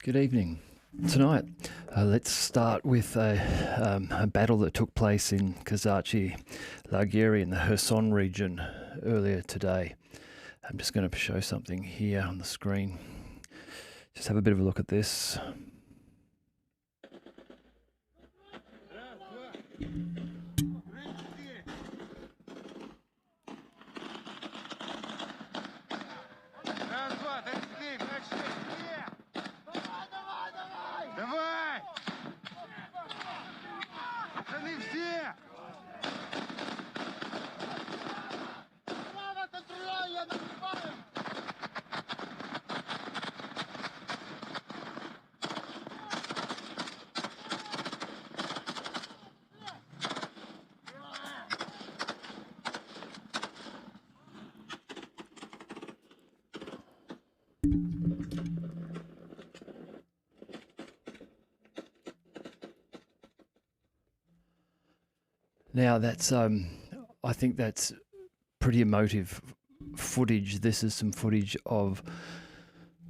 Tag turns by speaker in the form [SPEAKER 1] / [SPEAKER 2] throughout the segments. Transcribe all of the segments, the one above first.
[SPEAKER 1] Good evening. Tonight, let's start with a battle that took place in Kazachye Lagery in the Kherson region earlier today. I'm just going to show something here on the screen. Just have a bit of a look at this. Now that's, I think that's pretty emotive footage. This is some footage of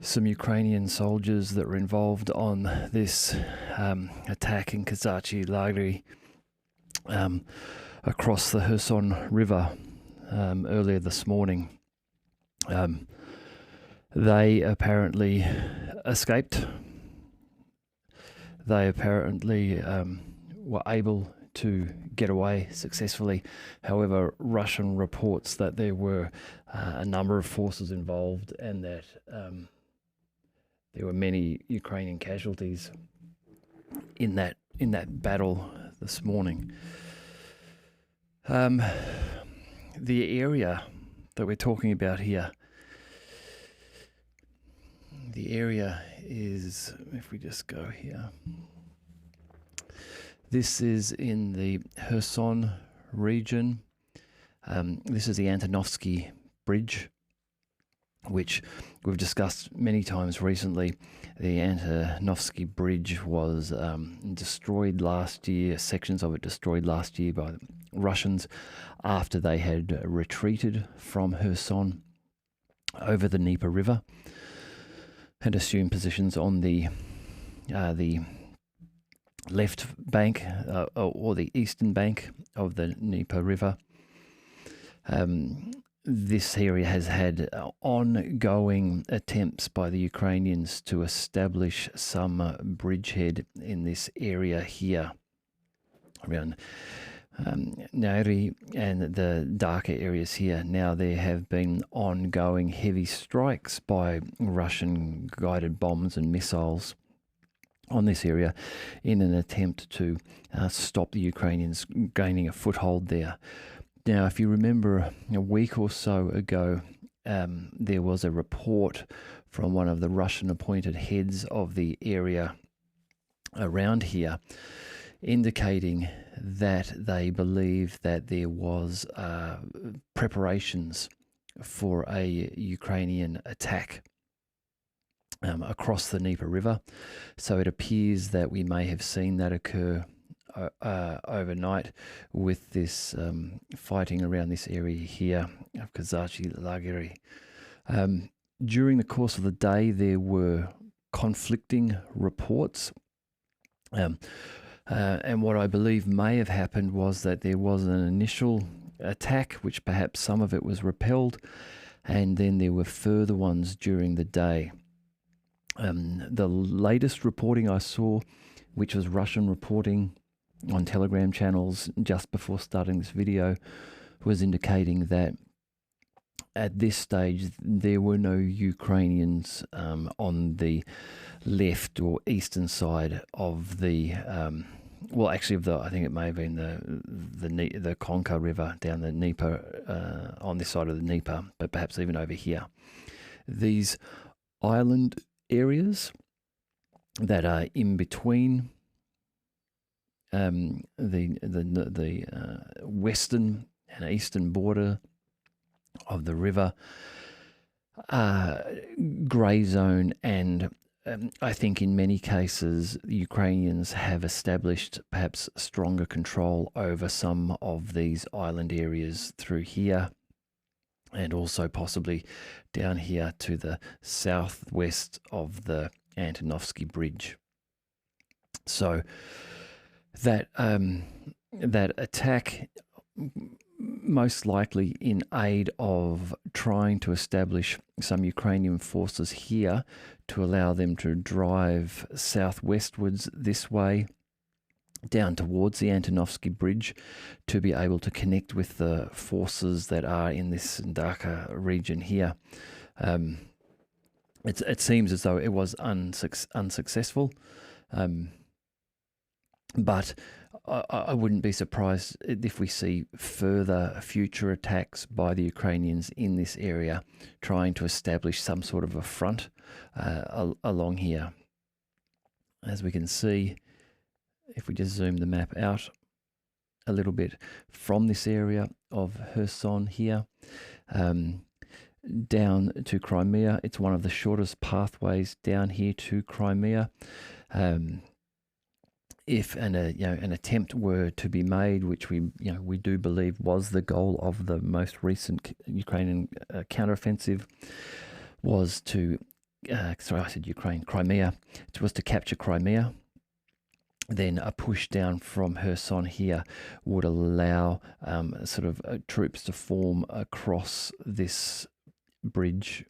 [SPEAKER 1] some Ukrainian soldiers that were involved on this attack in Kazachi Lageri across the Kherson River earlier this morning. They apparently escaped. They apparently were able to get away successfully. However, Russian reports that there were a number of forces involved and that there were many Ukrainian casualties in that battle this morning. The area that we're talking about here, the area is, if we just go here, this is in the Kherson region. This is the Antonovsky bridge, which we've discussed many times recently. The Antonovsky bridge was destroyed last year, sections of it destroyed last year by the Russians after they had retreated from Kherson over the Dnieper River and assumed positions on the left bank or the eastern bank of the Dnieper River. This area has had ongoing attempts by the Ukrainians to establish some bridgehead in this area here around Nairi and the darker areas here. Now there have been ongoing heavy strikes by Russian guided bombs and missiles on this area in an attempt to stop the Ukrainians gaining a foothold there. Now, if you remember a week or so ago, there was a report from one of the Russian appointed heads of the area around here indicating that they believe that there was preparations for a Ukrainian attack across the Dnieper River. So it appears that we may have seen that occur overnight with this fighting around this area here of Kazachye Lagery. During the course of the day, there were conflicting reports. And what I believe may have happened was that there was an initial attack, which perhaps some of it was repelled, and then there were further ones during the day. The latest reporting I saw, which was Russian reporting on Telegram channels just before starting this video, was indicating that at this stage there were no Ukrainians on the left or eastern side of the well, actually, I think it may have been the Konka River down the Dnieper on this side of the Dnieper, but perhaps even over here. These island areas that are in between the western and eastern border of the river are grey zone, and I think in many cases the Ukrainians have established perhaps stronger control over some of these island areas through here, and also possibly down here to the southwest of the Antonovsky Bridge. So that that attack, most likely in aid of trying to establish some Ukrainian forces here to allow them to drive southwestwards this way down towards the Antonovsky Bridge to be able to connect with the forces that are in this darker region here. It seems as though it was unsuccessful, but I wouldn't be surprised if we see further future attacks by the Ukrainians in this area, trying to establish some sort of a front along here. As we can see, if we just zoom the map out a little bit from this area of Kherson here, down to Crimea, it's one of the shortest pathways down here to Crimea. If an attempt were to be made, which we do believe was the goal of the most recent Ukrainian counteroffensive, was to Crimea. It was to capture Crimea. Then a push down from Kherson here would allow troops to form across this bridged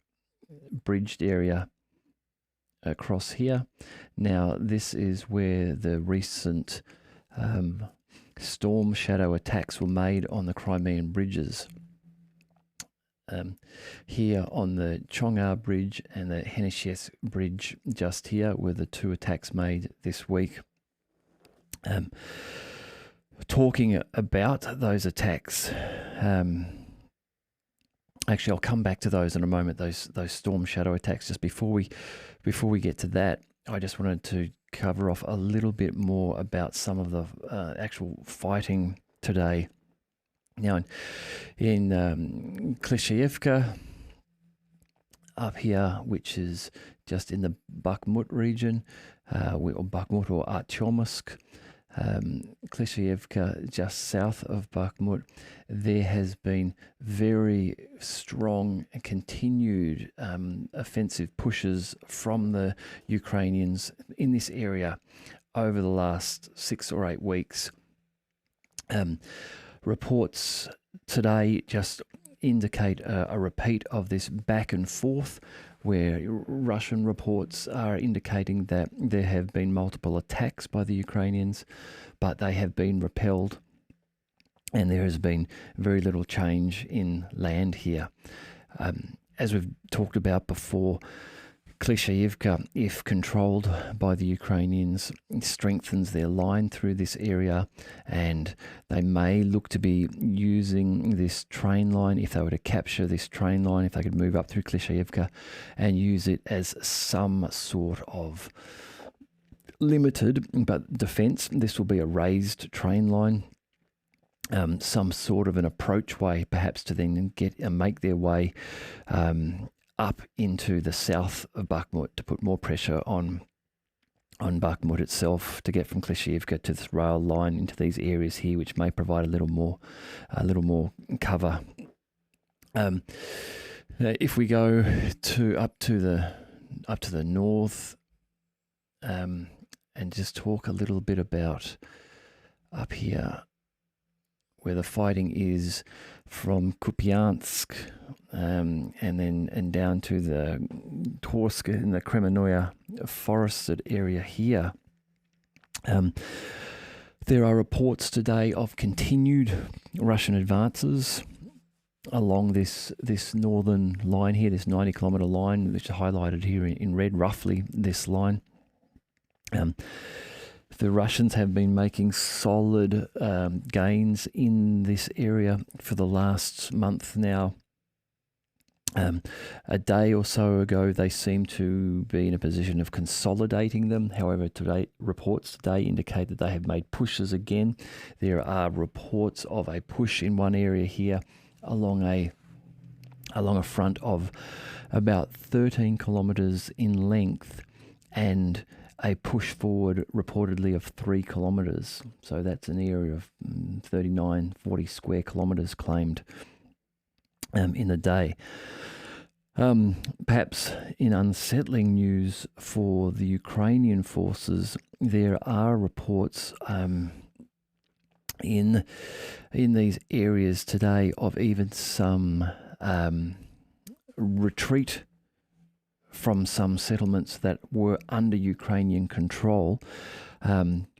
[SPEAKER 1] area across here. Now, this is where the recent storm shadow attacks were made on the Crimean bridges. Here on the Chongar Bridge and the Heneshchets Bridge just here were the two attacks made this week. Talking about those attacks, actually I'll come back to those in a moment, those storm shadow attacks. Just before we get to that, I just wanted to cover off a little bit more about some of the actual fighting today. Now, in Klescheevka, up here, which is just in the Bakhmut region, or Bakhmut or ARtyomovsk, Klescheevka, just south of Bakhmut, there has been very strong and continued offensive pushes from the Ukrainians in this area over the last 6 or 8 weeks. Reports today just indicate a repeat of this back and forth, where Russian reports are indicating that there have been multiple attacks by the Ukrainians, but they have been repelled, and there has been very little change in land here. As we've talked about before, Klescheevka, if controlled by the Ukrainians, strengthens their line through this area, and they may look to be using this train line, if they were to capture this train line, if they could move up through Klescheevka and use it as some sort of limited but defense. This will be a raised train line, some sort of an approach way, perhaps, to then make their way up into the south of Bakhmut to put more pressure on Bakhmut itself, to get from Klescheevka to this rail line into these areas here, which may provide a little more cover. If we go up to the north, and just talk a little bit about up here, where the fighting is from Kup'yans'k, and down to the Torsk in the Kremenoya forested area here. There are reports today of continued Russian advances along this northern line here, this 90-kilometer line, which is highlighted here in red, roughly this line. The Russians have been making solid gains in this area for the last month now. A day or so ago, they seem to be in a position of consolidating them. However, reports today indicate that they have made pushes again. There are reports of a push in one area here along a front of about 13 kilometers in length, and a push forward reportedly of 3 kilometers. So that's an area of 39, 40 square kilometers claimed in the day. Perhaps in unsettling news for the Ukrainian forces, there are reports in these areas today of even some retreat from some settlements that were under Ukrainian control.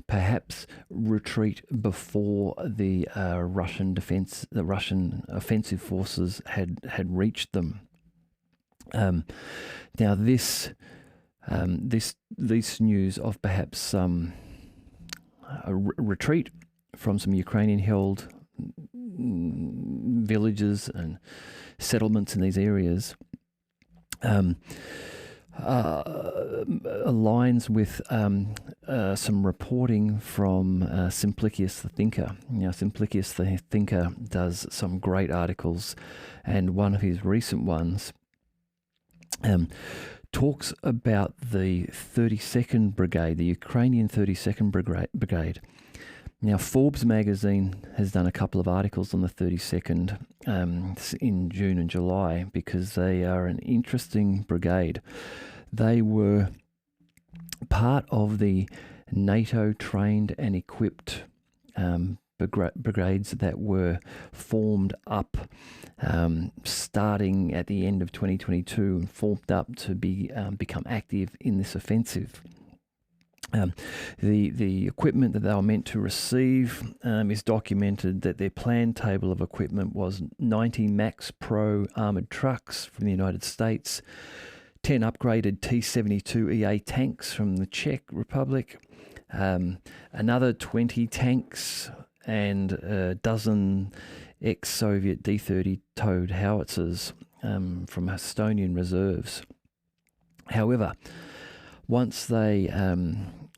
[SPEAKER 1] Perhaps retreat before the Russian offensive forces had reached them. Now, this news of perhaps a retreat from some Ukrainian-held villages and settlements in these areas aligns with some reporting from SImplicius the Thinker. Now, SImplicius the Thinker does some great articles, and one of his recent ones talks about the 32nd Brigade, the Ukrainian 32nd Brigade. Now, Forbes magazine has done a couple of articles on the 32nd in June and July because they are an interesting brigade. They were part of the NATO-trained and equipped brigades that were formed up starting at the end of 2022 and formed up to become active in this offensive. The equipment that they were meant to receive is documented that their planned table of equipment was 90 Max Pro armoured trucks from the United States, 10 upgraded T-72 EA tanks from the Czech Republic, another 20 tanks, and a dozen ex-Soviet D-30 towed howitzers from Estonian reserves. However, once they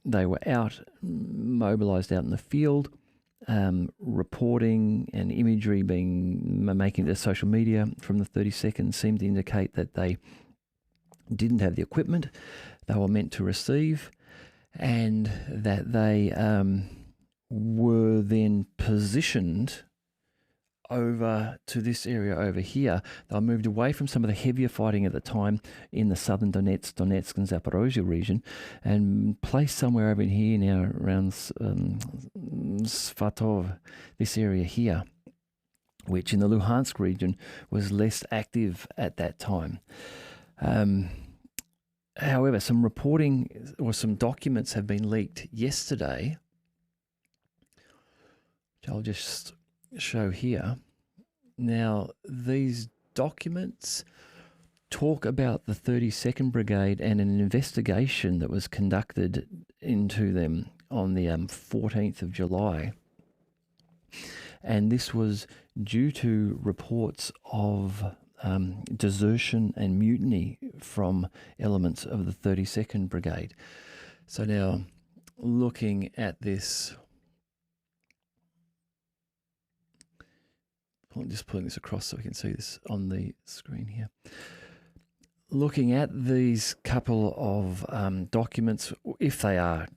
[SPEAKER 1] were mobilised out in the field, reporting and imagery making it to social media from the 32nd seemed to indicate that they didn't have the equipment they were meant to receive, and that they were then positioned over to this area over here. They moved away from some of the heavier fighting at the time in the southern Donetsk and Zaporozhye region, and placed somewhere over in here now around Svatov, this area here, which in the Luhansk region was less active at that time. However, some reporting or some documents have been leaked yesterday, which I'll just show here. Now, these documents talk about the 32nd Brigade and an investigation that was conducted into them on the 14th of July. And this was due to reports of desertion and mutiny from elements of the 32nd Brigade. So now, looking at this, I'm just putting this across so we can see this on the screen here. Looking at these couple of documents, if they are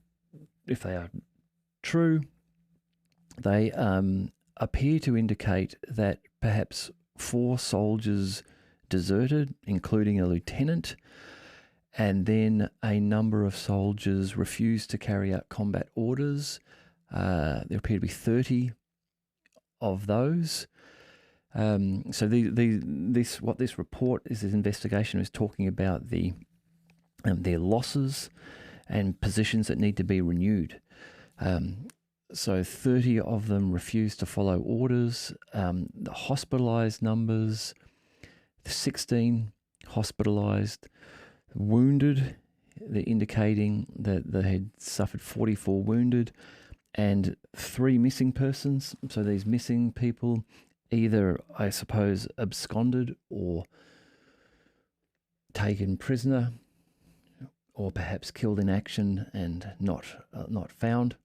[SPEAKER 1] true, they appear to indicate that perhaps 4 soldiers deserted, including a lieutenant, and then a number of soldiers refused to carry out combat orders. There appear to be 30 of those. So what this report is, this investigation is talking about their losses and positions that need to be renewed. So 30 of them refused to follow orders. The hospitalized numbers, 16 hospitalized, wounded, they're indicating that they had suffered 44 wounded, and 3 missing persons. So these missing people either, I suppose, absconded or taken prisoner, or perhaps killed in action and not found.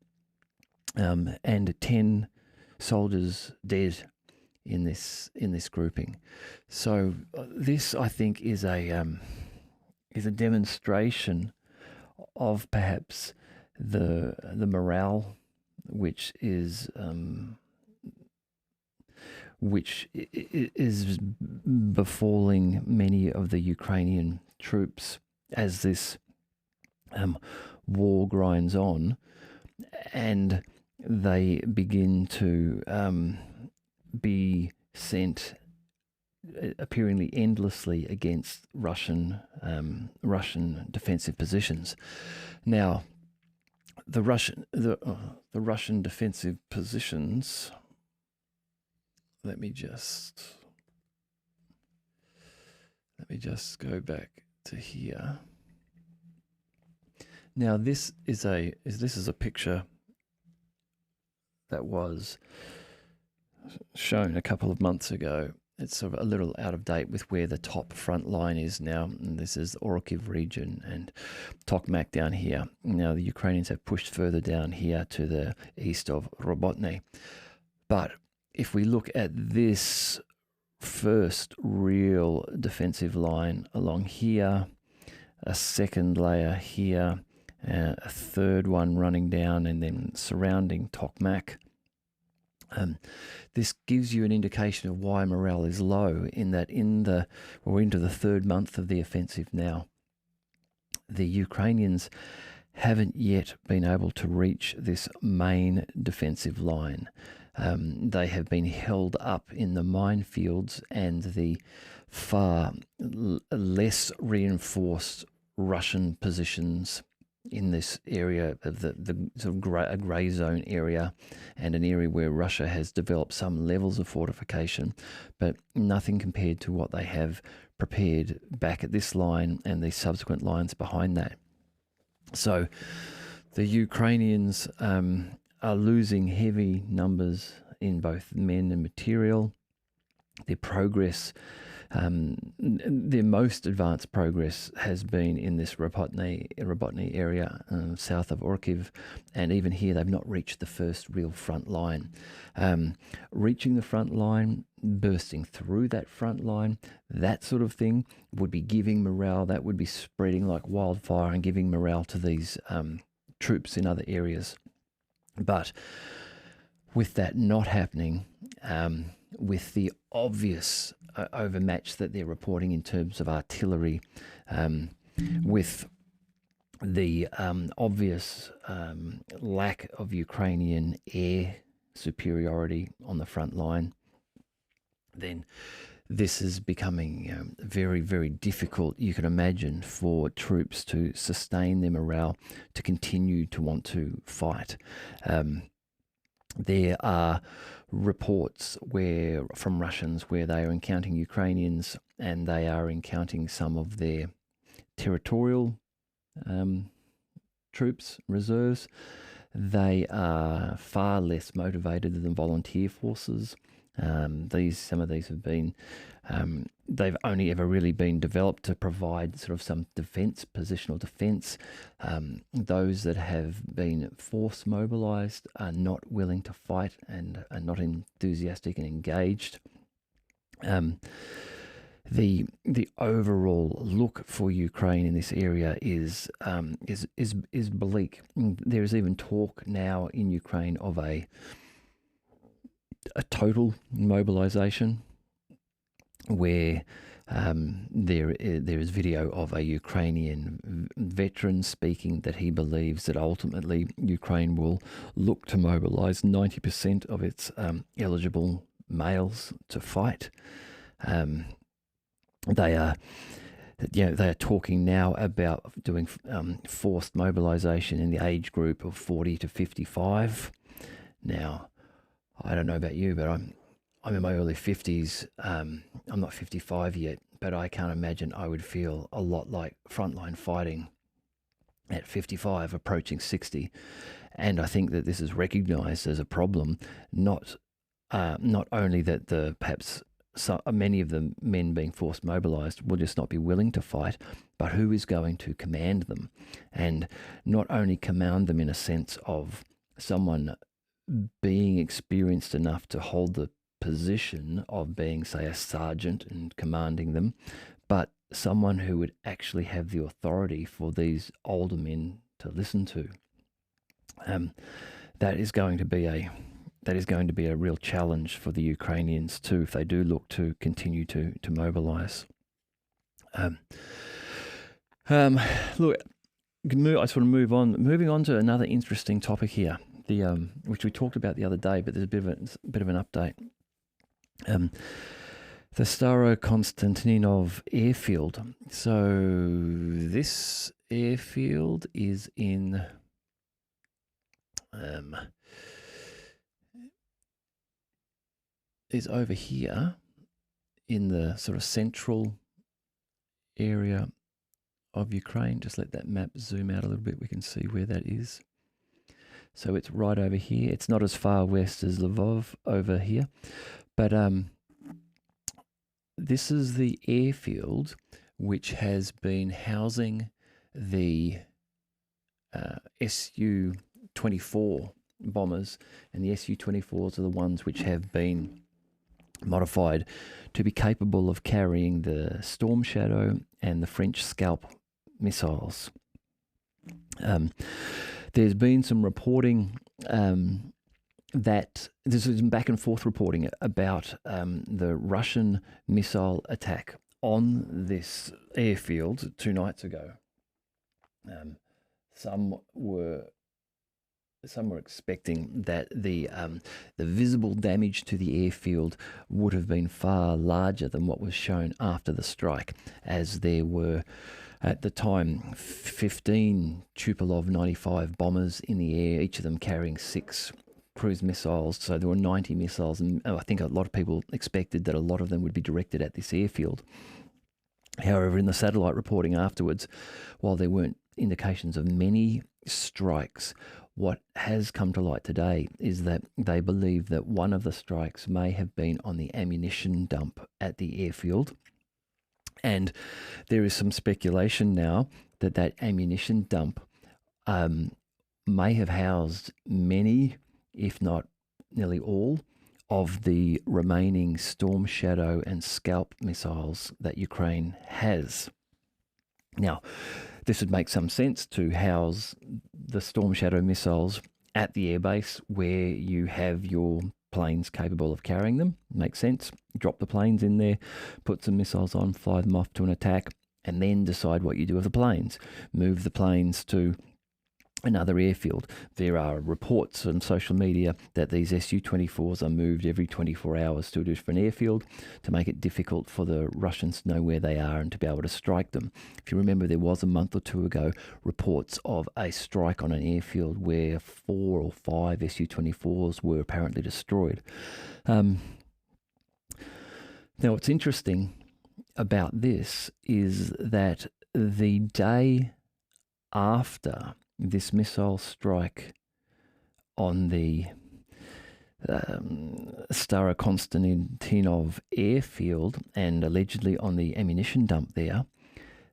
[SPEAKER 1] And 10 soldiers dead in this grouping. So this, I think, is a demonstration of perhaps the morale which is which is befalling many of the Ukrainian troops as this war grinds on, and they begin to be sent appearingly endlessly against Russian defensive positions. Now, the Russian defensive positions. Let me just go back to here. Now, this is a picture that was shown a couple of months ago. It's sort of a little out of date with where the top front line is now. And this is the Orkiv region and Tokmak down here. Now, the Ukrainians have pushed further down here to the east of Robotny. But if we look at this first real defensive line along here, a second layer here, a third one running down and then surrounding Tokmak, this gives you an indication of why morale is low, in that we're into the third month of the offensive now. The Ukrainians haven't yet been able to reach this main defensive line. They have been held up in the minefields and the far less reinforced Russian positions in this area of the sort of a grey zone area, and an area where Russia has developed some levels of fortification, but nothing compared to what they have prepared back at this line and the subsequent lines behind that. So the Ukrainians are losing heavy numbers in both men and material. Their progress, their most advanced progress, has been in this Robotny area south of Orkiv, and even here they've not reached the first real front line. Reaching the front line, bursting through that front line, that sort of thing would be giving morale, that would be spreading like wildfire and giving morale to these troops in other areas. But with that not happening, with the obvious overmatch that they're reporting in terms of artillery, with the obvious lack of Ukrainian air superiority on the front line, then this is becoming very, very difficult, you can imagine, for troops to sustain their morale, to continue to want to fight. There are reports from Russians where they are encountering Ukrainians and they are encountering some of their territorial troops, reserves. They are far less motivated than volunteer forces. Some of these have been, they've only ever really been developed to provide sort of some defense, positional defense. Those that have been force mobilized are not willing to fight and are not enthusiastic and engaged. The overall look for Ukraine in this area is bleak. There is even talk now in Ukraine of a total mobilization, where there is video of a Ukrainian veteran speaking that he believes that ultimately Ukraine will look to mobilize 90% of its eligible males to fight. They are talking now about doing forced mobilization in the age group of 40 to 55. Now, I don't know about you, but I'm in my early 50s. I'm not 55 yet, but I can't imagine I would feel a lot like frontline fighting at 55, approaching 60. And I think that this is recognized as a problem, not only that perhaps many of the men being forced mobilized will just not be willing to fight, but who is going to command them, and not only command them in a sense of someone being experienced enough to hold the position of being, say, a sergeant and commanding them, but someone who would actually have the authority for these older men to listen to. That is going to be a that is going to be a real challenge for the Ukrainians too, if they do look to continue to mobilise. Look, I just want to move on. Moving on to another interesting topic here, which we talked about the other day, but there's a bit of an update. The Staro-Konstantinov airfield. So this airfield is in is over here in the sort of central area of Ukraine. Just let that map zoom out a little bit. We can see where that is. So it's right over here. It's not as far west as Lvov over here, but this is the airfield which has been housing the Su-24 bombers, and the Su-24s are the ones which have been modified to be capable of carrying the Storm Shadow and the French Scalp missiles. There's been some reporting that there's some back and forth reporting about the Russian missile attack on this airfield 2 nights ago. Some were expecting that the visible damage to the airfield would have been far larger than what was shown after the strike, as there were at the time 15 Tupolev 95 bombers in the air, each of them carrying 6 cruise missiles. So there were 90 missiles, and I think a lot of people expected that a lot of them would be directed at this airfield. However, in the satellite reporting afterwards, while there weren't indications of many strikes, what has come to light today is that they believe that one of the strikes may have been on the ammunition dump at the airfield. And there is some speculation now that that ammunition dump may have housed many, if not nearly all, of the remaining Storm Shadow and Scalp missiles that Ukraine has. Now, this would make some sense to house the Storm Shadow missiles at the airbase where you have your planes capable of carrying them. Makes sense. Drop the planes in there, put some missiles on, fly them off to an attack, and then decide what you do with the planes. Move the planes to another airfield. There are reports on social media that these Su-24s are moved every 24 hours to a different airfield to make it difficult for the Russians to know where they are and to be able to strike them. If you remember, there was a month or 2 ago reports of a strike on an airfield where 4 or 5 Su-24s were apparently destroyed. Now, what's interesting about this is that the day after this missile strike on the Staro-Konstantinov airfield and allegedly on the ammunition dump there,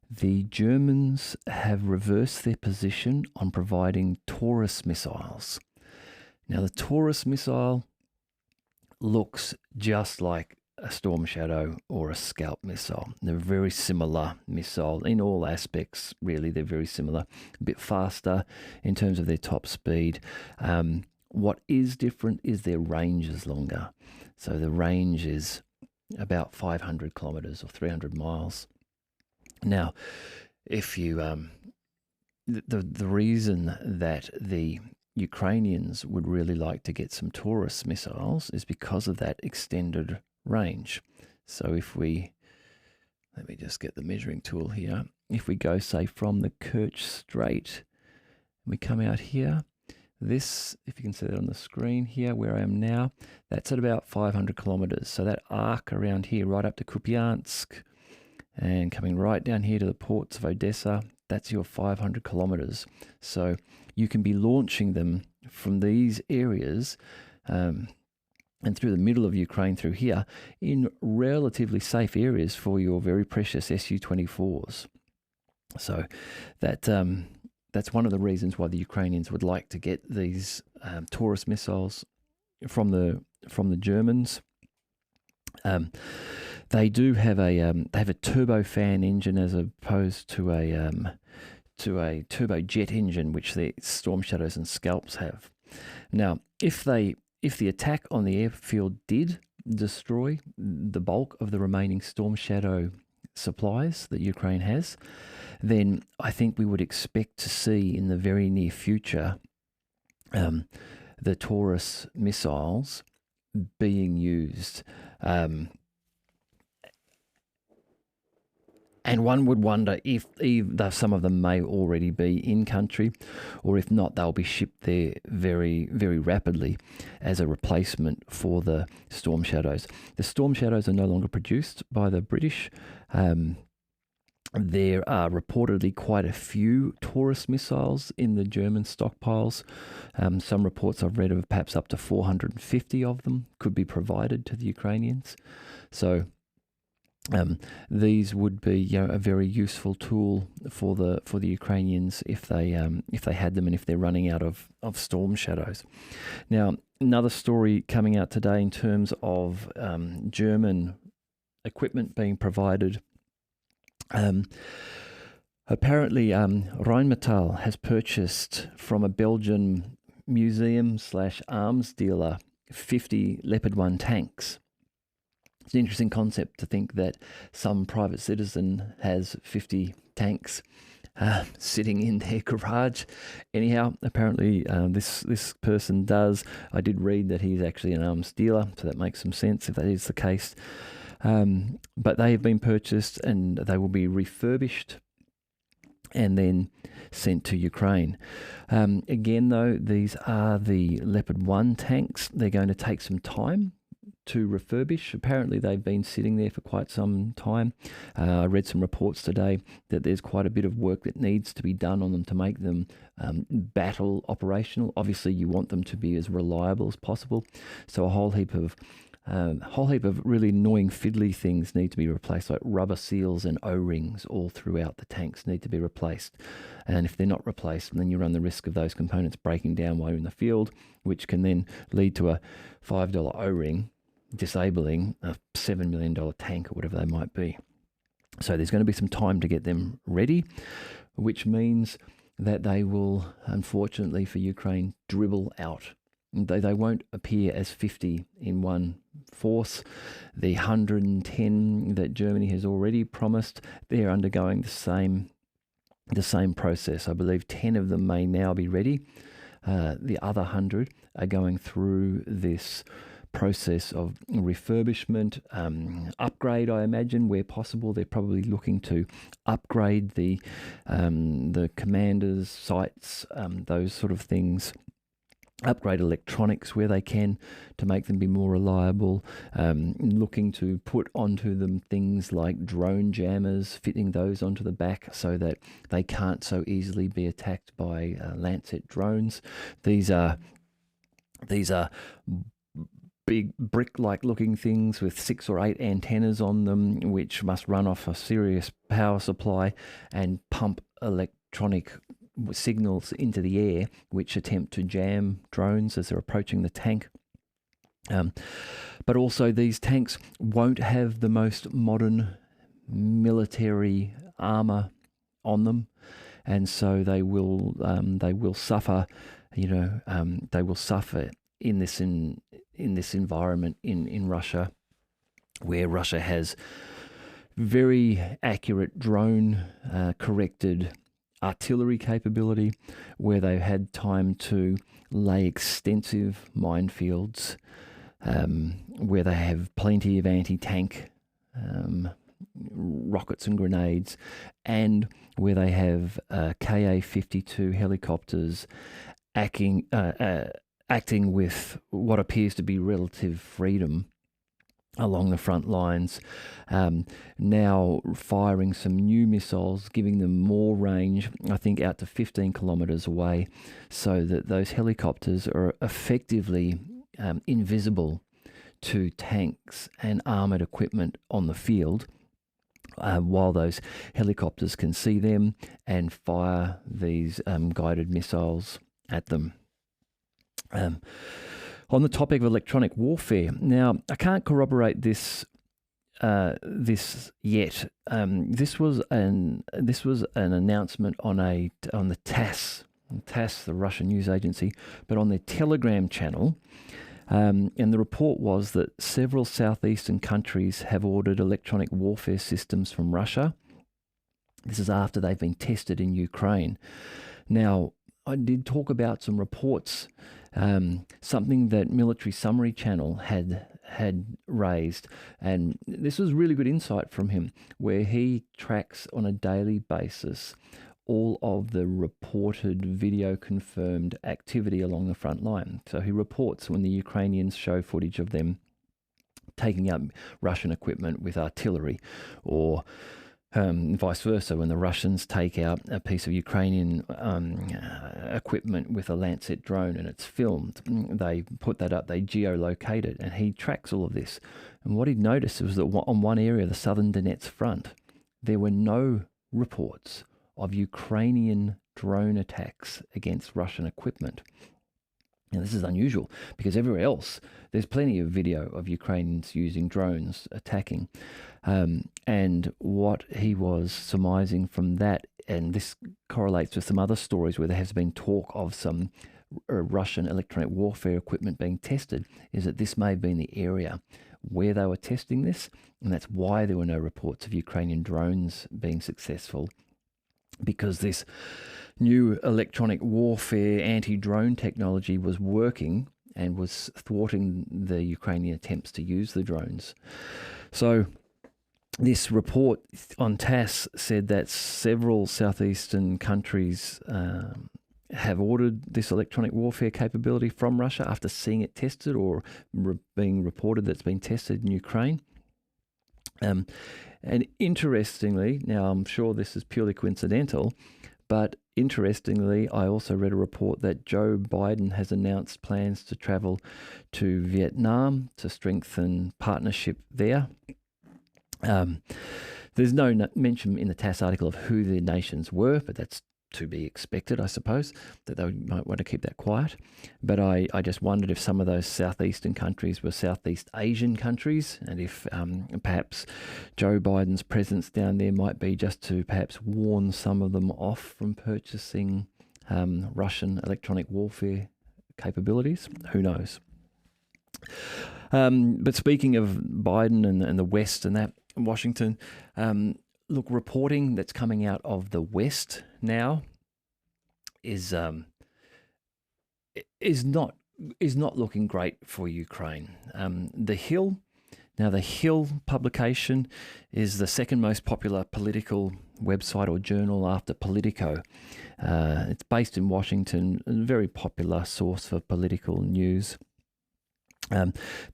[SPEAKER 1] the Germans have reversed their position on providing Taurus missiles. Now, the Taurus missile looks just like a Storm Shadow or a Scalp missile. They're very similar missile in all aspects, really. They're very similar. A bit faster in terms of their top speed. What is different is their range is longer. So the range is about 500 kilometers or 300 miles. Now, if you the reason that the Ukrainians would really like to get some Taurus missiles is because of that extended range. So if let me just get the measuring tool here. If we go, say, from the Kerch Strait, we come out here, this, if you can see that on the screen here, where I am now, that's at about 500 kilometers. So that arc around here, right up to Kup'yans'k, and coming right down here to the ports of Odessa, that's your 500 kilometers. So you can be launching them from these areas and through the middle of Ukraine through here in relatively safe areas for your very precious Su-24s. So that's one of the reasons why the Ukrainians would like to get these Taurus missiles from the Germans. They do have a turbofan engine as opposed to a turbojet engine, which the Storm Shadows and Scalps have. Now, if they if the attack on the airfield did destroy the bulk of the remaining Storm Shadow supplies that Ukraine has, then I think we would expect to see in the very near future the Taurus missiles being used. And one would wonder if some of them may already be in country, or if not, they'll be shipped there very, very rapidly as a replacement for the Storm Shadows. The Storm Shadows are no longer produced by the British. There are reportedly quite a few Taurus missiles in the German stockpiles. Some reports I've read of perhaps up to 450 of them could be provided to the Ukrainians. So these would be a very useful tool for the Ukrainians if they had them, and if they're running out of Storm Shadows. Now, another story coming out today in terms of German equipment being provided. Apparently, Rheinmetall has purchased from a Belgian museum/arms dealer 50 Leopard 1 tanks. It's an interesting concept to think that some private citizen has 50 tanks sitting in their garage. Anyhow, apparently this person does. I did read that he's actually an arms dealer, so that makes some sense if that is the case. But they have been purchased and they will be refurbished and then sent to Ukraine. Again, though, these are the Leopard 1 tanks. They're going to take some time to refurbish. Apparently they've been sitting there for quite some time. I read some reports today that there's quite a bit of work that needs to be done on them to make them battle operational. Obviously you want them to be as reliable as possible, so a whole heap of really annoying fiddly things need to be replaced, like rubber seals and O-rings all throughout the tanks need to be replaced. And if they're not replaced, then you run the risk of those components breaking down while you're in the field, which can then lead to a $5 O-ring disabling a $7 million tank or whatever they might be. So there's going to be some time to get them ready, which means that they will, unfortunately for Ukraine, dribble out. They won't appear as 50 in one force. The 110 that Germany has already promised, they're undergoing the same process. I believe 10 of them may now be ready. The other 100 are going through this process of refurbishment, upgrade. I imagine where possible, they're probably looking to upgrade the commanders' sites, those sort of things. Upgrade electronics where they can to make them be more reliable, looking to put onto them things like drone jammers, fitting those onto the back so that they can't so easily be attacked by Lancet drones. These are big brick-like looking things with 6 or 8 antennas on them, which must run off a serious power supply and pump electronic signals into the air, which attempt to jam drones as they're approaching the tank. But also these tanks won't have the most modern military armor on them, and so they will suffer. They will suffer in this environment in Russia, where Russia has very accurate drone corrected artillery capability, where they've had time to lay extensive minefields, where they have plenty of anti-tank rockets and grenades, and where they have Ka-52 helicopters acting with what appears to be relative freedom along the front lines, now firing some new missiles, giving them more range, I think out to 15 kilometers away, so that those helicopters are effectively invisible to tanks and armored equipment on the field, while those helicopters can see them and fire these guided missiles at them. On the topic of electronic warfare, now I can't corroborate this yet. This was an announcement on the TASS, the Russian news agency, but on their Telegram channel, And the report was that several southeastern countries have ordered electronic warfare systems from Russia. This is after they've been tested in Ukraine. Now, I did talk about some reports, something that Military Summary Channel had raised, and this was really good insight from him, where he tracks on a daily basis all of the reported video confirmed activity along the front line. So he reports when the Ukrainians show footage of them taking up Russian equipment with artillery, or vice versa, when the Russians take out a piece of Ukrainian equipment with a Lancet drone and it's filmed. They put that up, they geolocate it, and he tracks all of this. And what he noticed was that on one area, the southern Donetsk front, there were no reports of Ukrainian drone attacks against Russian equipment. Now, this is unusual because everywhere else, there's plenty of video of Ukrainians using drones attacking. And what he was surmising from that, and this correlates with some other stories where there has been talk of some Russian electronic warfare equipment being tested, is that this may have been the area where they were testing this, and that's why there were no reports of Ukrainian drones being successful, because this new electronic warfare anti-drone technology was working and was thwarting the Ukrainian attempts to use the drones. So this report on TASS said that several southeastern countries have ordered this electronic warfare capability from Russia after seeing it tested or being reported that it's been tested in Ukraine. And interestingly, now I'm sure this is purely coincidental, but interestingly, I also read a report that Joe Biden has announced plans to travel to Vietnam to strengthen partnership there. There's no mention in the TASS article of who the nations were, but that's to be expected, I suppose, that they might want to keep that quiet. But I just wondered if some of those southeastern countries were Southeast Asian countries, and if perhaps Joe Biden's presence down there might be just to perhaps warn some of them off from purchasing Russian electronic warfare capabilities. Who knows? But speaking of Biden and the West and that, Washington, look, reporting that's coming out of the West now is not looking great for Ukraine. The Hill publication is the second most popular political website or journal after Politico. It's based in Washington, a very popular source for political news.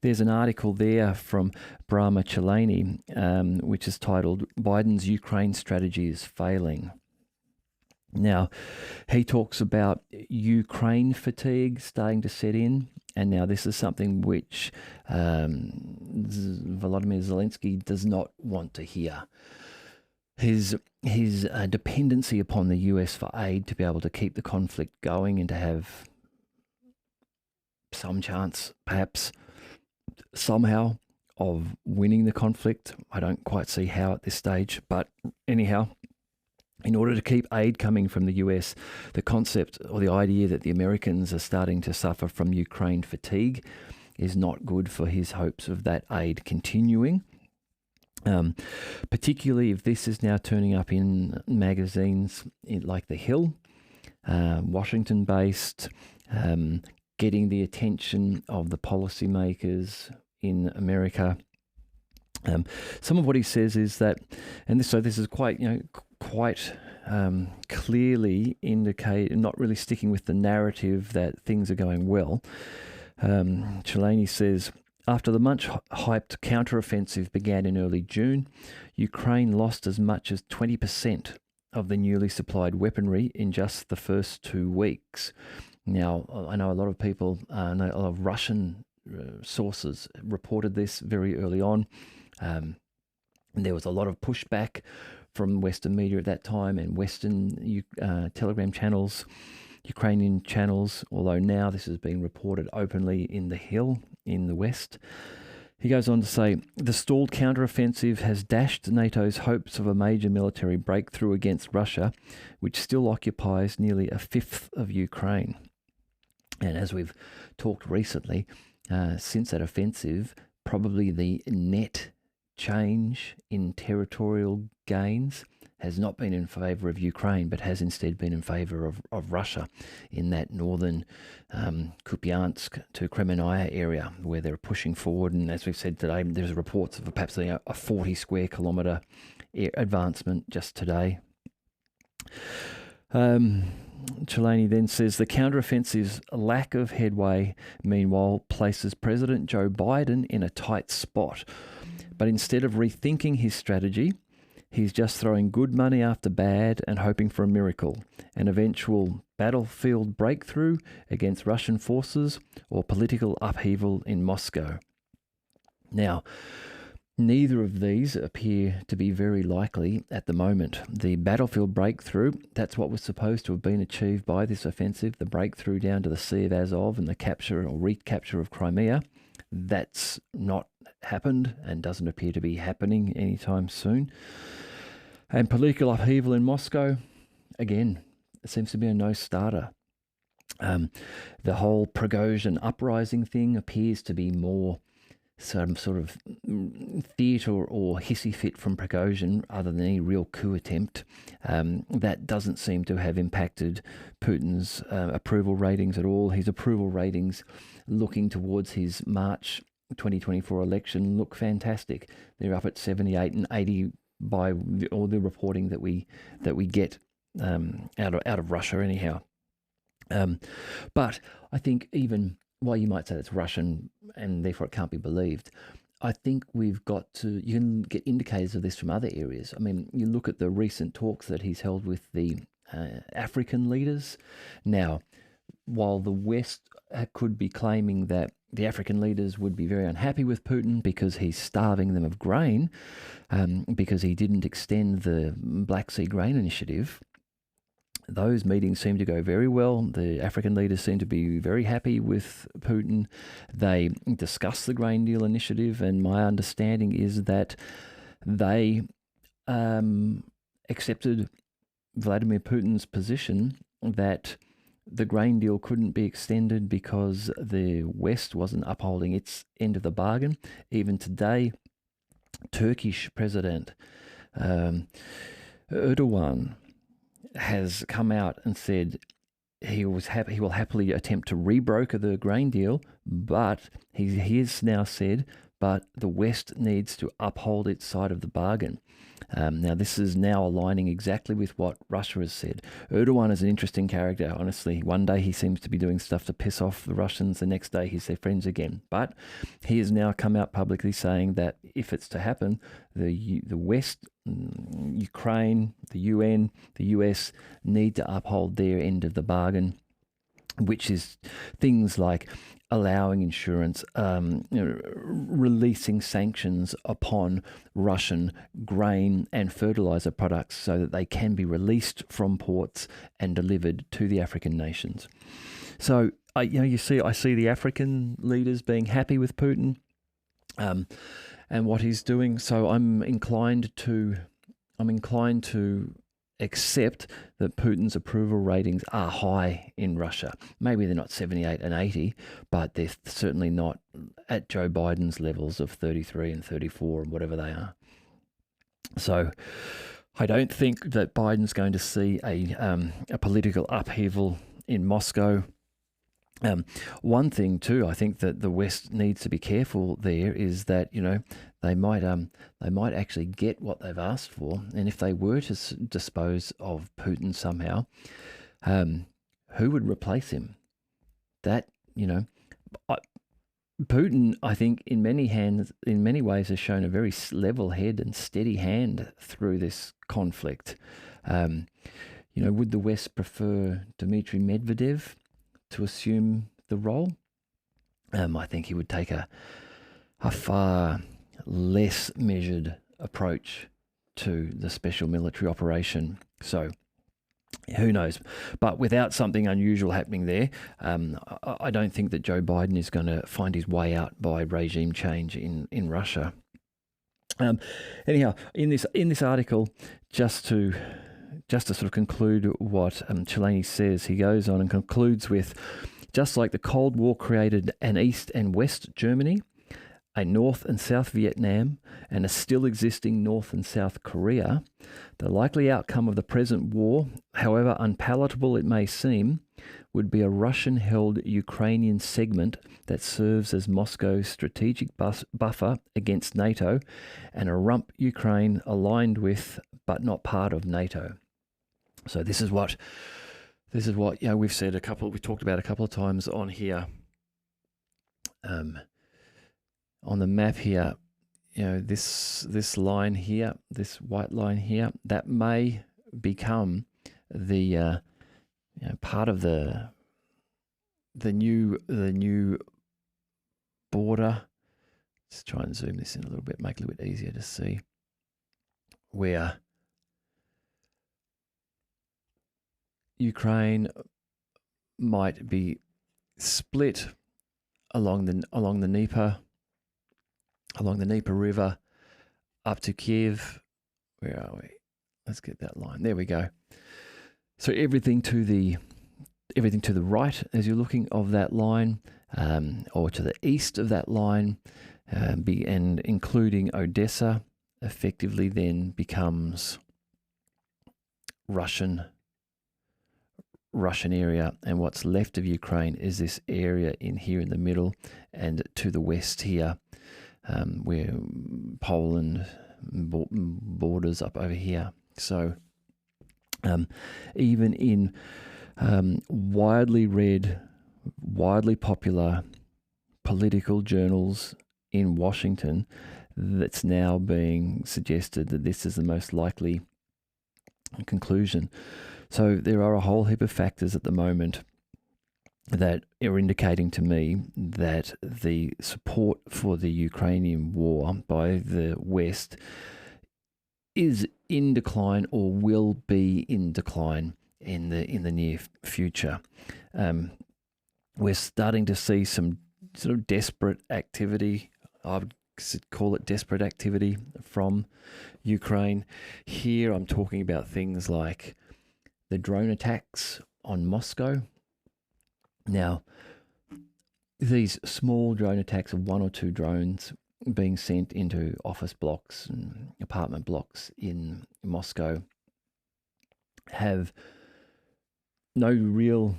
[SPEAKER 1] There's an article there from Brahma Chelani, which is titled "Biden's Ukraine Strategy is Failing." Now, he talks about Ukraine fatigue starting to set in, and now this is something which Volodymyr Zelensky does not want to hear. His dependency upon the US for aid to be able to keep the conflict going and to have some chance, perhaps, somehow, of winning the conflict. I don't quite see how at this stage, but anyhow, in order to keep aid coming from the US, the concept or the idea that the Americans are starting to suffer from Ukraine fatigue is not good for his hopes of that aid continuing. Particularly if this is now turning up in magazines like The Hill, Washington-based, getting the attention of the policymakers in America. Some of what he says is that, and this is quite clearly indicate, not really sticking with the narrative that things are going well. Chelani says, after the much hyped counteroffensive began in early June, Ukraine lost as much as 20% of the newly supplied weaponry in just the first 2 weeks. Now, I know a lot of people, a lot of Russian sources reported this very early on. And there was a lot of pushback from Western media at that time and Western Telegram channels, Ukrainian channels, although now this is being reported openly in The Hill in the West. He goes on to say, the stalled counteroffensive has dashed NATO's hopes of a major military breakthrough against Russia, which still occupies nearly a fifth of Ukraine. And as we've talked recently, since that offensive, probably the net change in territorial gains has not been in favour of Ukraine, but has instead been in favour of Russia in that northern Kup'yans'k to Kremenaya area, where they're pushing forward. And as we've said today, there's reports of perhaps a 40 square kilometre advancement just today. Chelani then says the counteroffensive's lack of headway, meanwhile, places President Joe Biden in a tight spot. But instead of rethinking his strategy, he's just throwing good money after bad and hoping for a miracle, an eventual battlefield breakthrough against Russian forces or political upheaval in Moscow. Now, neither of these appear to be very likely at the moment. The battlefield breakthrough, that's what was supposed to have been achieved by this offensive, the breakthrough down to the Sea of Azov and the capture or recapture of Crimea. That's not happened and doesn't appear to be happening anytime soon. And political upheaval in Moscow, again, it seems to be a no-starter. The whole Prigozhin uprising thing appears to be more some sort of theatre or hissy fit from Prigozhin other than any real coup attempt. That doesn't seem to have impacted Putin's approval ratings at all. His approval ratings looking towards his March 2024 election look fantastic. They're up at 78 and 80 by all the reporting that we get out of Russia anyhow. But I think even while you might say it's Russian and therefore it can't be believed, I think we've got to, you can get indicators of this from other areas. I mean, you look at the recent talks that he's held with the African leaders. Now, while the West could be claiming that the African leaders would be very unhappy with Putin because he's starving them of grain, because he didn't extend the Black Sea Grain Initiative, those meetings seem to go very well. The African leaders seem to be very happy with Putin. They discuss the grain deal initiative, and my understanding is that they accepted Vladimir Putin's position that the grain deal couldn't be extended because the West wasn't upholding its end of the bargain. Even today, Turkish President Erdogan has come out and said he will happily attempt to rebroker the grain deal, but he has now said, but the West needs to uphold its side of the bargain. Now, this is now aligning exactly with what Russia has said. Erdogan is an interesting character, honestly. One day he seems to be doing stuff to piss off the Russians. The next day he's their friends again. But he has now come out publicly saying that if it's to happen, the West, Ukraine, the UN, the US need to uphold their end of the bargain, which is things like allowing insurance, releasing sanctions upon Russian grain and fertilizer products so that they can be released from ports and delivered to the African nations. So, I see the African leaders being happy with Putin and what he's doing. So I'm inclined to accept that Putin's approval ratings are high in Russia. Maybe they're not 78 and 80, but they're certainly not at Joe Biden's levels of 33 and 34 and whatever they are. So I don't think that Biden's going to see a political upheaval in Moscow. One thing too, I think that the West needs to be careful there is that, they might actually get what they've asked for, and if they were to dispose of Putin somehow, who would replace him? Putin, I think, in many ways, has shown a very level head and steady hand through this conflict. Would the West prefer Dmitry Medvedev to assume the role? I think he would take a far less measured approach to the special military operation. So who knows? But without something unusual happening there, I don't think that Joe Biden is going to find his way out by regime change in Russia. Anyhow, in this article, just to sort of conclude what Chelani says, he goes on and concludes with, Just like the Cold War created an East and West Germany, a North and South Vietnam, and a still existing North and South Korea, the likely outcome of the present war, however unpalatable it may seem, would be a Russian-held Ukrainian segment that serves as Moscow's strategic buffer against NATO, and a rump Ukraine aligned with but not part of NATO. So this is what we've said we talked about a couple of times on here. On the map here, this line here, this white line here, that may become the part of the new border. Let's try and zoom this in a little bit, make it a little bit easier to see where Ukraine might be split along the Dnieper. Along the Dnieper River up to Kiev. Where are we? Let's get that line. There we go. So everything to the right as you're looking of that line, or to the east of that line, and including Odessa, effectively then becomes Russian area, and what's left of Ukraine is this area in here in the middle, and to the west here. Where Poland borders up over here. So even in widely read, widely popular political journals in Washington, that's now being suggested that this is the most likely conclusion. So there are a whole heap of factors at the moment that are indicating to me that the support for the Ukrainian war by the West is in decline, or will be in decline in the near future. We're starting to see some sort of desperate activity. I would call it desperate activity from Ukraine. Here I'm talking about things like the drone attacks on Moscow. Now, these small drone attacks of 1 or 2 drones being sent into office blocks and apartment blocks in Moscow have no real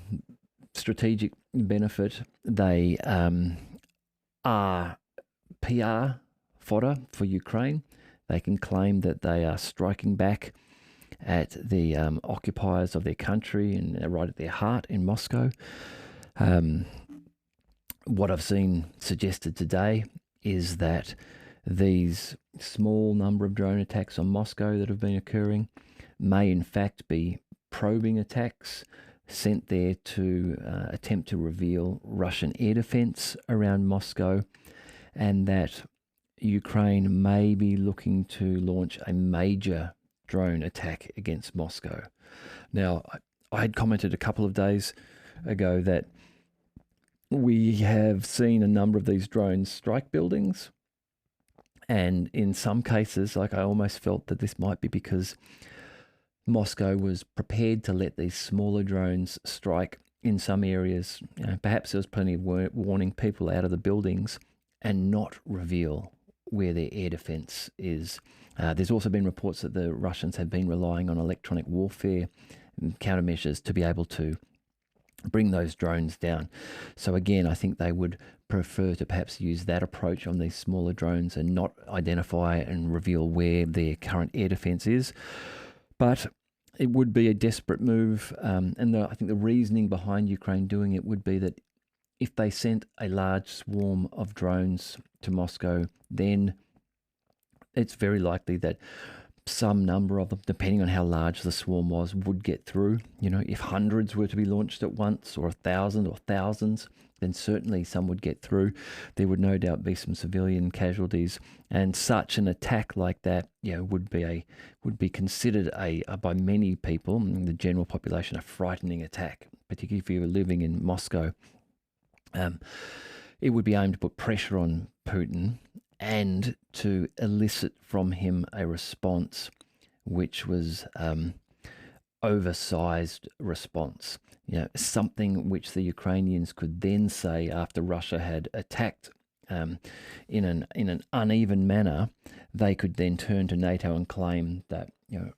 [SPEAKER 1] strategic benefit. They are PR fodder for Ukraine. They can claim that they are striking back at the occupiers of their country and right at their heart in Moscow. What I've seen suggested today is that these small number of drone attacks on Moscow that have been occurring may in fact be probing attacks sent there to attempt to reveal Russian air defense around Moscow, and that Ukraine may be looking to launch a major drone attack against Moscow. Now, I had commented a couple of days ago that we have seen a number of these drones strike buildings, and in some cases, I almost felt that this might be because Moscow was prepared to let these smaller drones strike in some areas. Perhaps there was plenty of warning people out of the buildings, and not reveal where their air defense is. There's also been reports that the Russians have been relying on electronic warfare and countermeasures to be able to bring those drones down. So again, I think they would prefer to perhaps use that approach on these smaller drones and not identify and reveal where their current air defense is. But it would be a desperate move, and I think the reasoning behind Ukraine doing it would be that if they sent a large swarm of drones to Moscow, then it's very likely that some number of them, depending on how large the swarm was, would get through. If hundreds were to be launched at once, or 1,000 or thousands, then certainly some would get through. There would no doubt be some civilian casualties, and such an attack like that, would be considered by many people, the general population, a frightening attack, particularly if you were living in Moscow. It would be aimed to put pressure on Putin and to elicit from him a response which was oversized response. Something which the Ukrainians could then say after Russia had attacked in an uneven manner, they could then turn to NATO and claim that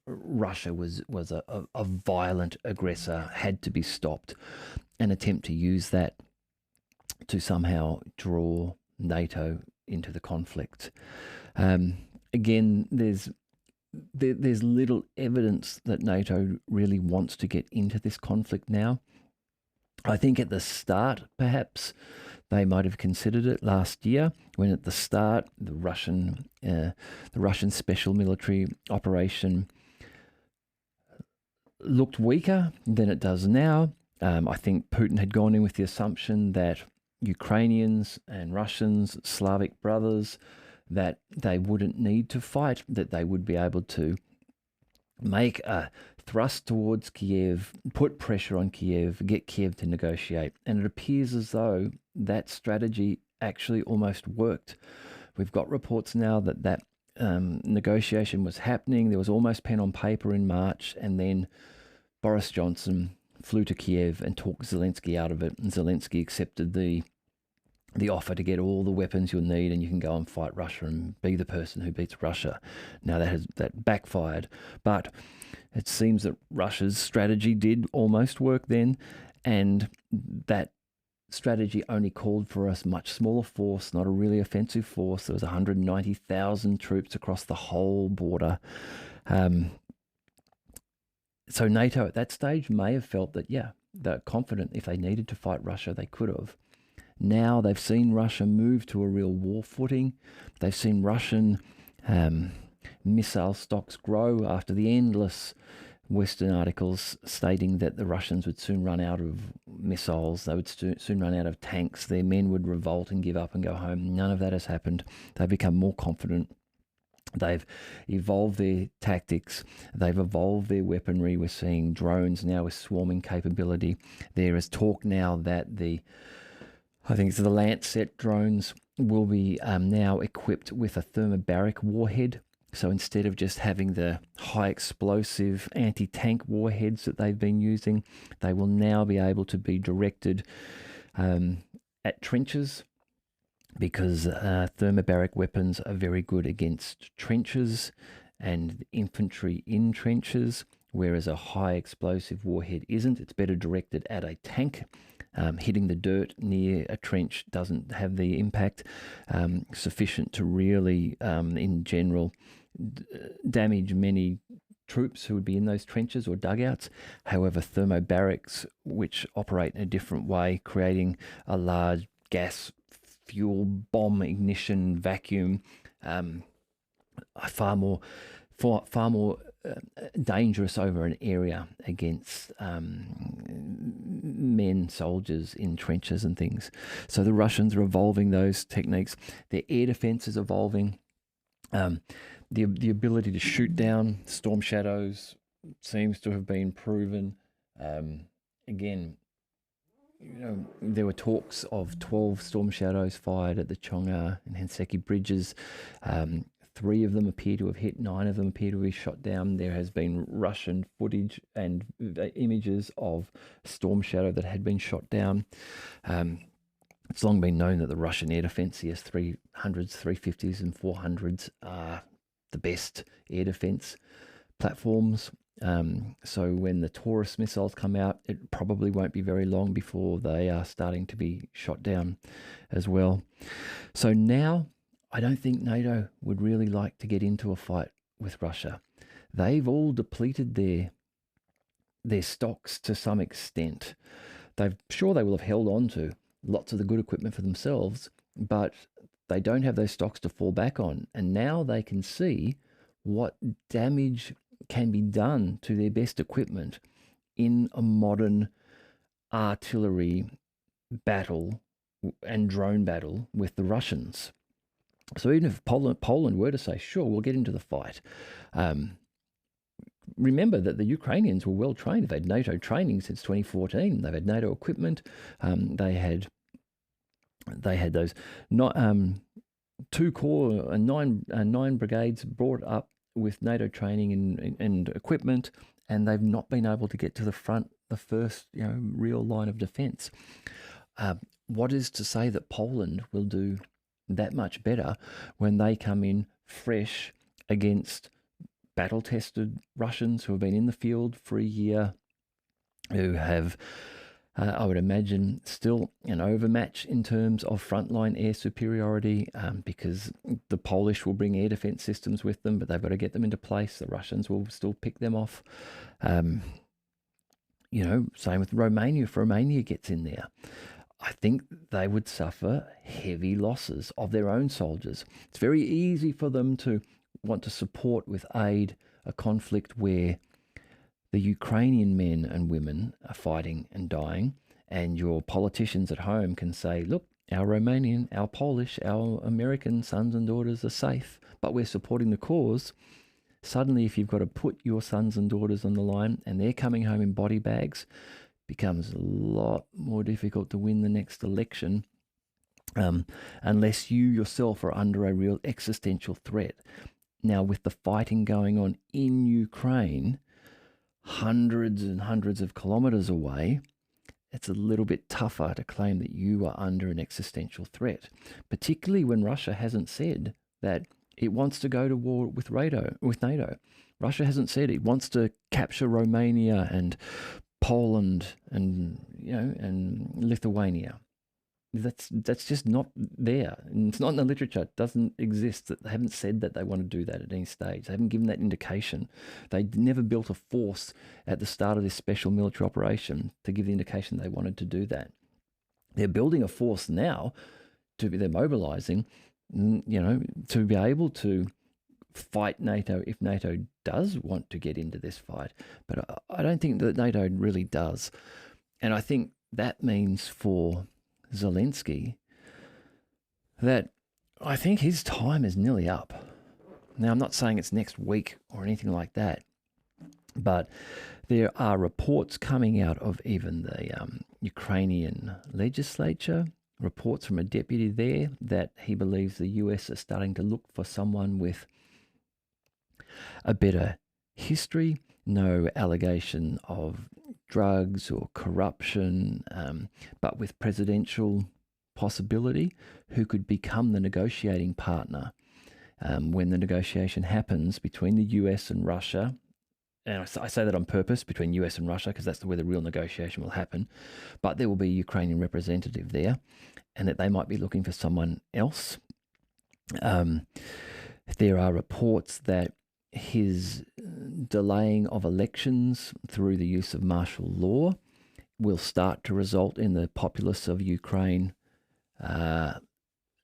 [SPEAKER 1] Russia was a violent aggressor, had to be stopped, and attempt to use that to somehow draw NATO into the conflict. Again, there's little evidence that NATO really wants to get into this conflict now. I think at the start, perhaps, they might have considered it last year, when at the start the Russian special military operation looked weaker than it does now. I think Putin had gone in with the assumption that Ukrainians and Russians, Slavic brothers, that they wouldn't need to fight, that they would be able to make a thrust towards Kiev, put pressure on Kiev, get Kiev to negotiate. And it appears as though that strategy actually almost worked. We've got reports now that negotiation was happening. There was almost pen on paper in March, and then Boris Johnson flew to Kiev and talked Zelensky out of it. And Zelensky accepted the offer to get all the weapons you'll need, and you can go and fight Russia and be the person who beats Russia. Now that backfired, but it seems that Russia's strategy did almost work then, and that strategy only called for a much smaller force, not a really offensive force. There was 190,000 troops across the whole border. So NATO at that stage may have felt that, they're confident if they needed to fight Russia, they could have. Now they've seen Russia move to a real war footing. They've seen Russian missile stocks grow after the endless Western articles stating that the Russians would soon run out of missiles, they would soon run out of tanks, their men would revolt and give up and go home. None of that has happened. They've become more confident. They've evolved their tactics. They've evolved their weaponry. We're seeing drones now with swarming capability. There is talk now that I think it's the Lancet drones will be now equipped with a thermobaric warhead. So instead of just having the high explosive anti-tank warheads that they've been using, they will now be able to be directed at trenches, because thermobaric weapons are very good against trenches and infantry in trenches, whereas a high explosive warhead isn't. It's better directed at a tank. Hitting the dirt near a trench doesn't have the impact sufficient to really, in general, damage many troops who would be in those trenches or dugouts. However, thermobarics, which operate in a different way, creating a large gas fuel bomb ignition vacuum, far more dangerous over an area against soldiers in trenches and things. So the Russians are evolving those techniques. Their air defense is evolving. The ability to shoot down storm shadows seems to have been proven. Again, there were talks of 12 storm shadows fired at the Chonga and Hanseki bridges. 3 of them appear to have hit, 9 of them appear to be shot down. There has been Russian footage and images of storm shadow that had been shot down. It's long been known that the Russian air defense, the S-300s, 350s and 400s are the best air defense platforms. So when the Taurus missiles come out, it probably won't be very long before they are starting to be shot down as well. So now I don't think NATO would really like to get into a fight with Russia. They've all depleted their stocks to some extent. They will have held on to lots of the good equipment for themselves, but they don't have those stocks to fall back on. And now they can see what damage can be done to their best equipment in a modern artillery battle and drone battle with the Russians. So even if Poland were to say, sure, we'll get into the fight, remember that the Ukrainians were well trained. They've had NATO training since 2014. They've had NATO equipment. They had those 2 corps and 9 brigades brought up with NATO training and equipment, and they've not been able to get to the front, the first real line of defence. What is to say that Poland will do that much better when they come in fresh against battle-tested Russians who have been in the field for a year, who have, I would imagine, still an overmatch in terms of frontline air superiority, because the Polish will bring air defence systems with them, but they've got to get them into place. The Russians will still pick them off. Same with Romania. If Romania gets in there, I think they would suffer heavy losses of their own soldiers. It's very easy for them to want to support with aid a conflict where the Ukrainian men and women are fighting and dying, and your politicians at home can say, look, our Romanian, our Polish, our American sons and daughters are safe, but we're supporting the cause. Suddenly, if you've got to put your sons and daughters on the line and they're coming home in body bags, becomes a lot more difficult to win the next election, unless you yourself are under a real existential threat. Now, with the fighting going on in Ukraine, hundreds and hundreds of kilometers away, it's a little bit tougher to claim that you are under an existential threat, particularly when Russia hasn't said that it wants to go to war with NATO. Russia hasn't said it wants to capture Romania and Poland and Lithuania. That's just not there. And it's not in the literature. It doesn't exist. They haven't said that they want to do that at any stage. They haven't given that indication. They never built a force at the start of this special military operation to give the indication they wanted to do that. They're building a force now they're mobilizing, to be able to fight NATO if NATO does want to get into this fight. But I don't think that NATO really does. And I think that means for Zelensky that I think his time is nearly up. Now, I'm not saying it's next week or anything like that, but there are reports coming out of even the Ukrainian legislature, reports from a deputy there, that he believes the US are starting to look for someone with a better history, no allegation of drugs or corruption, but with presidential possibility, who could become the negotiating partner when the negotiation happens between the US and Russia. And I say that on purpose, between US and Russia, because that's where the real negotiation will happen. But there will be a Ukrainian representative there, and that they might be looking for someone else. There are reports that his delaying of elections through the use of martial law will start to result in the populace of Ukraine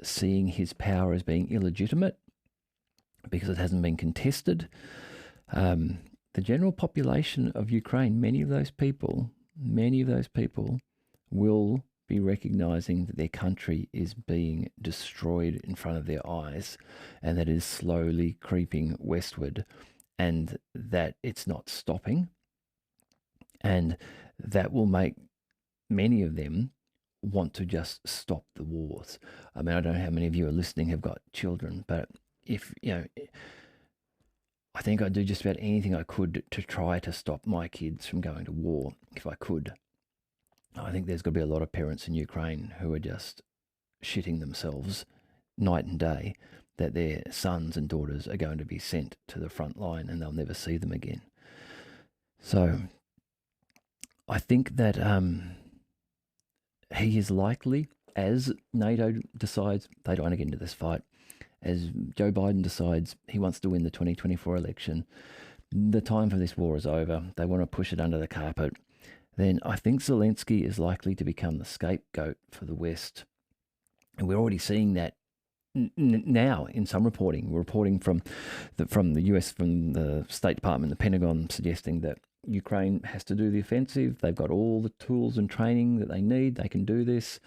[SPEAKER 1] seeing his power as being illegitimate because it hasn't been contested. The general population of Ukraine, many of those people will be recognizing that their country is being destroyed in front of their eyes, and that is slowly creeping westward, and that it's not stopping. And that will make many of them want to just stop the wars. I mean, I don't know how many of you are listening have got children, but if, I think I'd do just about anything I could to try to stop my kids from going to war, if I could. I think there's got to be a lot of parents in Ukraine who are just shitting themselves night and day that their sons and daughters are going to be sent to the front line and they'll never see them again. So I think that he is likely, as NATO decides they don't want to get into this fight, as Joe Biden decides he wants to win the 2024 election, the time for this war is over. They want to push it under the carpet. Then I think Zelensky is likely to become the scapegoat for the West. And we're already seeing that now in some reporting. We're reporting from the US, from the State Department, the Pentagon, suggesting that Ukraine has to do the offensive. They've got all the tools and training that they need. They can do this.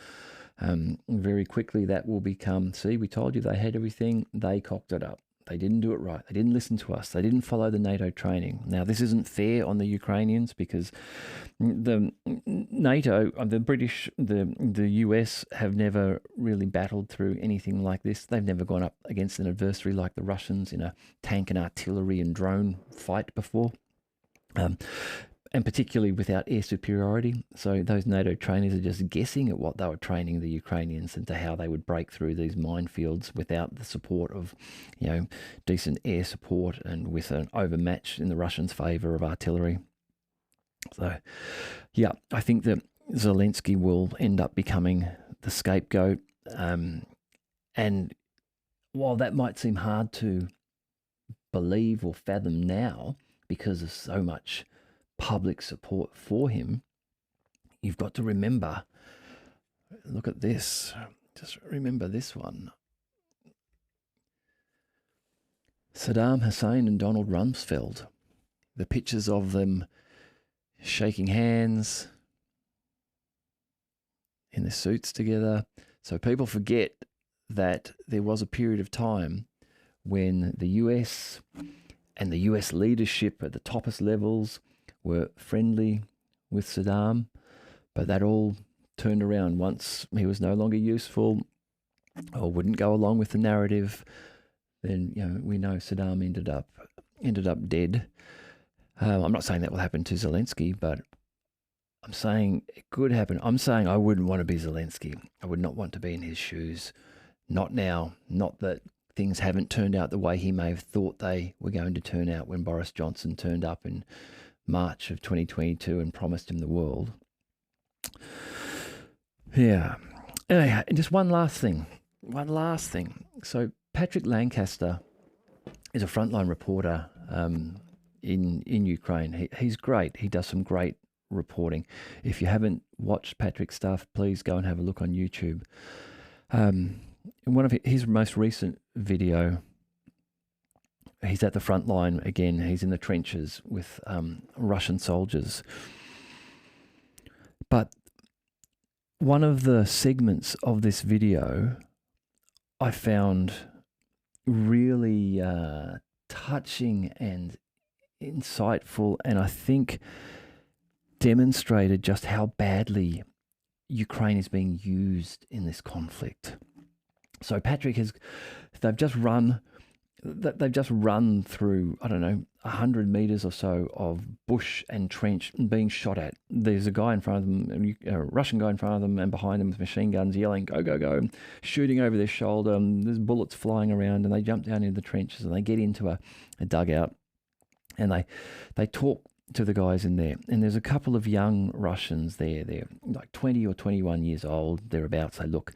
[SPEAKER 1] Very quickly that will become, see, we told you they had everything. They cocked it up. They didn't do it right. They didn't listen to us. They didn't follow the NATO training. Now, this isn't fair on the Ukrainians because the NATO, the British, the US have never really battled through anything like this. They've never gone up against an adversary like the Russians in a tank and artillery and drone fight before. And particularly without air superiority. So those NATO trainers are just guessing at what they were training the Ukrainians into how they would break through these minefields without the support of, decent air support and with an overmatch in the Russians' favour of artillery. So, yeah, I think that Zelensky will end up becoming the scapegoat. And while that might seem hard to believe or fathom now because of so much public support for him, you've got to remember, look at this, just remember this one. Saddam Hussein and Donald Rumsfeld, the pictures of them shaking hands in their suits together. So people forget that there was a period of time when the US and the US leadership at the toppest levels were friendly with Saddam, but that all turned around once he was no longer useful or wouldn't go along with the narrative. Then we know Saddam ended up dead. I'm not saying that will happen to Zelensky, but I'm saying it could happen. I'm saying I wouldn't want to be Zelensky. I would not want to be in his shoes. Not now. Not that things haven't turned out the way he may have thought they were going to turn out when Boris Johnson turned up in March of 2022 and promised him the world. Yeah. Anyway, just one last thing. So Patrick Lancaster is a frontline reporter in Ukraine. He's great. He does some great reporting. If you haven't watched Patrick's stuff, please go and have a look on YouTube. In one of his most recent video, he's at the front line again. He's in the trenches with Russian soldiers. But one of the segments of this video I found really touching and insightful, and I think demonstrated just how badly Ukraine is being used in this conflict. So they've just run through, 100 meters or so of bush and trench being shot at. There's a guy in front of them, a Russian guy in front of them, and behind them with machine guns yelling, go, go, go, shooting over their shoulder. There's bullets flying around, and they jump down into the trenches and they get into a dugout, and they talk to the guys in there. And there's a couple of young Russians there. They're like 20 or 21 years old, thereabouts. They look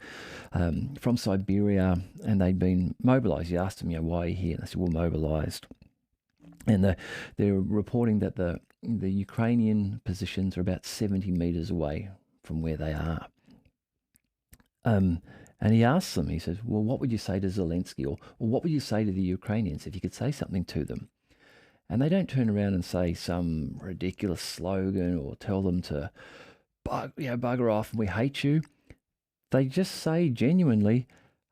[SPEAKER 1] from Siberia, and they'd been mobilized. You asked them, why are you here? And they said, we're mobilized. And they're reporting that the Ukrainian positions are about 70 meters away from where they are. And he asks them, he says, well, what would you say to Zelensky? Or what would you say to the Ukrainians if you could say something to them? And they don't turn around and say some ridiculous slogan or tell them to bugger off and we hate you. They just say genuinely,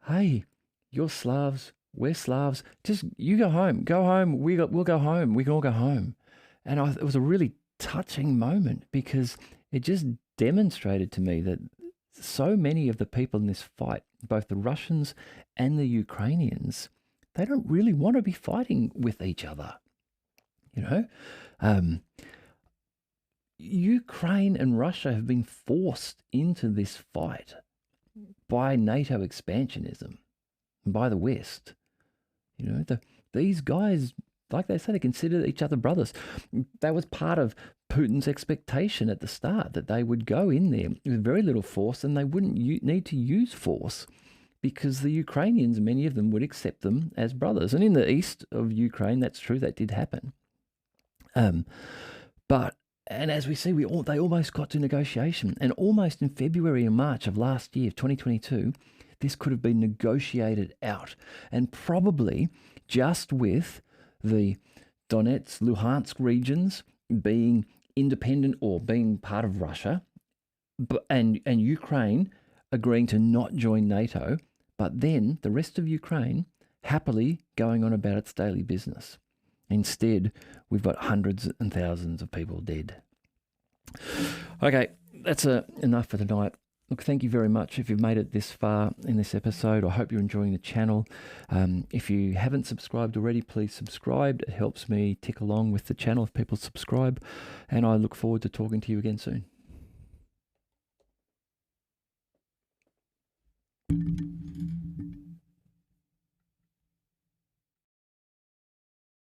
[SPEAKER 1] hey, you're Slavs, we're Slavs, just you go home, we'll go home, we can all go home. And it was a really touching moment because it just demonstrated to me that so many of the people in this fight, both the Russians and the Ukrainians, they don't really want to be fighting with each other. Ukraine and Russia have been forced into this fight by NATO expansionism, by the West. These guys, like they say, they consider each other brothers. That was part of Putin's expectation at the start, that they would go in there with very little force and they wouldn't need to use force, because the Ukrainians, many of them, would accept them as brothers. And in the east of Ukraine, that's true, that did happen. And as we see, they almost got to negotiation, and almost in February and March of last year, 2022, this could have been negotiated out, and probably just with the Donetsk, Luhansk regions being independent or being part of Russia, and Ukraine agreeing to not join NATO, but then the rest of Ukraine happily going on about its daily business. Instead, we've got hundreds and thousands of people dead. Okay, that's enough for tonight. Look, thank you very much if you've made it this far in this episode. I hope you're enjoying the channel. If you haven't subscribed already, please subscribe. It helps me tick along with the channel if people subscribe. And I look forward to talking to you again soon.